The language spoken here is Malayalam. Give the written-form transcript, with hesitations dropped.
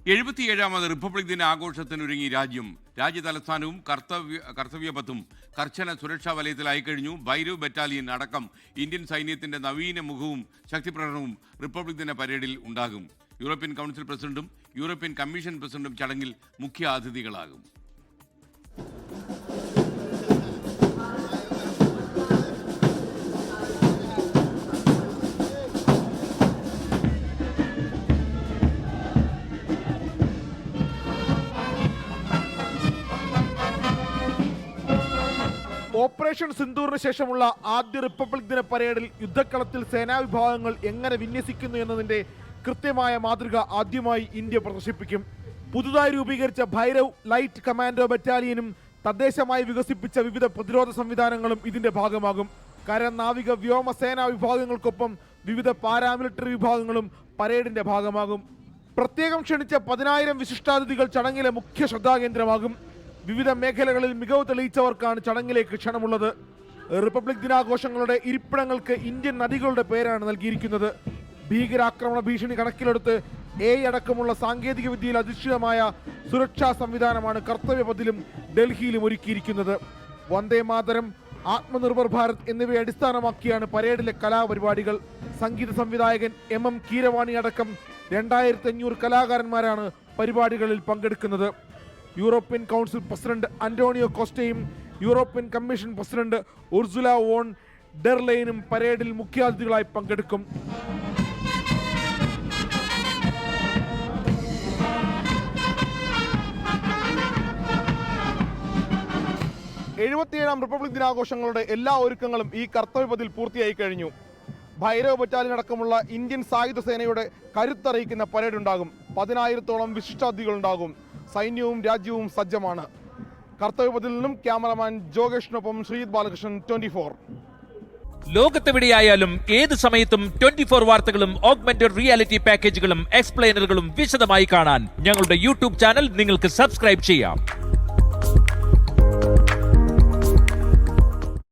77ാമത് റിപ്പബ്ലിക് ദിന ആഘോഷത്തിനൊരുങ്ങി രാജ്യം. രാജ്യതലസ്ഥാനവും കർത്തവ്യപഥും കർശന സുരക്ഷാ വലയത്തിലായി കഴിഞ്ഞു. ഭൈരവ് ബറ്റാലിയൻ അടക്കം ഇന്ത്യൻ സൈന്യത്തിന്റെ നവീന മുഖവും ശക്തിപ്രകടനവും റിപ്പബ്ലിക് ദിന പരേഡിൽ ഉണ്ടാകും. യൂറോപ്യൻ കൗൺസിൽ പ്രസിഡന്റും യൂറോപ്യൻ കമ്മീഷൻ പ്രസിഡന്റും ചടങ്ങിൽ മുഖ്യ അതിഥികളാകും. ഓപ്പറേഷൻ സിന്ദൂറിന് ശേഷമുള്ള ആദ്യ റിപ്പബ്ലിക് ദിന പരേഡിൽ യുദ്ധക്കളത്തിൽ സേനാ വിഭാഗങ്ങൾ എങ്ങനെ വിന്യസിക്കുന്നു എന്നതിന്റെ കൃത്യമായ മാതൃക ആദ്യമായി ഇന്ത്യ പ്രദർശിപ്പിക്കും. പുതുതായി രൂപീകരിച്ച ഭൈരവ് ലൈറ്റ് കമാൻഡോ ബറ്റാലിയനും തദ്ദേശമായി വികസിപ്പിച്ച വിവിധ പ്രതിരോധ സംവിധാനങ്ങളും ഇതിന്റെ ഭാഗമാകും. കര, നാവിക, വ്യോമസേനാ വിഭാഗങ്ങൾക്കൊപ്പം വിവിധ പാരാമിലിറ്ററി വിഭാഗങ്ങളും പരേഡിന്റെ ഭാഗമാകും. പ്രത്യേകം ക്ഷണിച്ച 10,000 വിശിഷ്ടാതിഥികൾ ചടങ്ങിലെ മുഖ്യ ശ്രദ്ധാകേന്ദ്രമാകും. വിവിധ മേഖലകളിൽ മികവ് തെളിയിച്ചവർക്കാണ് ചടങ്ങിലേക്ക് ക്ഷണമുള്ളത്. റിപ്പബ്ലിക് ദിനാഘോഷങ്ങളുടെ ഇരിപ്പിടങ്ങൾക്ക് ഇന്ത്യൻ നദികളുടെ പേരാണ് നൽകിയിരിക്കുന്നത്. ഭീകരാക്രമണ ഭീഷണി കണക്കിലെടുത്ത് AI അടക്കമുള്ള സാങ്കേതിക വിദ്യയിൽ അധിഷ്ഠിതമായ സുരക്ഷാ സംവിധാനമാണ് കർത്തവ്യപഥിലും ഡൽഹിയിലും ഒരുക്കിയിരിക്കുന്നത്. വന്ദേ മാതരം, ആത്മനിർഭർ ഭാരത് എന്നിവയെ അടിസ്ഥാനമാക്കിയാണ് പരേഡിലെ കലാപരിപാടികൾ. സംഗീത സംവിധായകൻ MM കീരവാണി അടക്കം 2500 കലാകാരന്മാരാണ് പരിപാടികളിൽ പങ്കെടുക്കുന്നത്. യൂറോപ്യൻ കൗൺസിൽ പ്രസിഡന്റ് അന്റോണിയോ കോസ്റ്റയും European commission president Ursula von der ലെയനും പരേഡിൽ മുഖ്യാതിഥികളായി പങ്കെടുക്കും. 77ാം റിപ്പബ്ലിക് ദിനാഘോഷങ്ങളുടെ എല്ലാ ഒരുക്കങ്ങളും ഈ കർത്തവ്യപഥിൽ പൂർത്തിയായി കഴിഞ്ഞു. ഭൈരവ് ബറ്റാലിയൻ അടക്കമുള്ള ഇന്ത്യൻ സായുധ സേനയുടെ കരുത്തറിയിക്കുന്ന പരേഡ് ഉണ്ടാകും. 10,000-ഓളം വിശിഷ്ടാതിഥികളുണ്ടാകും. സൈന്യവും രാജ്യവും സജ്ജമാണ്. കർത്തവ്യപഥിൽ നിന്നും ക്യാമറമാൻ ജോഗേഷിനൊപ്പം ശ്രീജിത് ബാലകൃഷ്ണൻ, 24. ലോകത്തെവിടെയായാലും ഏത് സമയത്തും 24 വാർത്തകളും ഓഗ്മെന്റഡ് റിയാലിറ്റി പാക്കേജുകളും എക്സ്പ്ലെയിനറുകളും വിശദമായി കാണാൻ ഞങ്ങളുടെ യൂട്യൂബ് ചാനൽ നിങ്ങൾക്ക് സബ്സ്ക്രൈബ് ചെയ്യാം.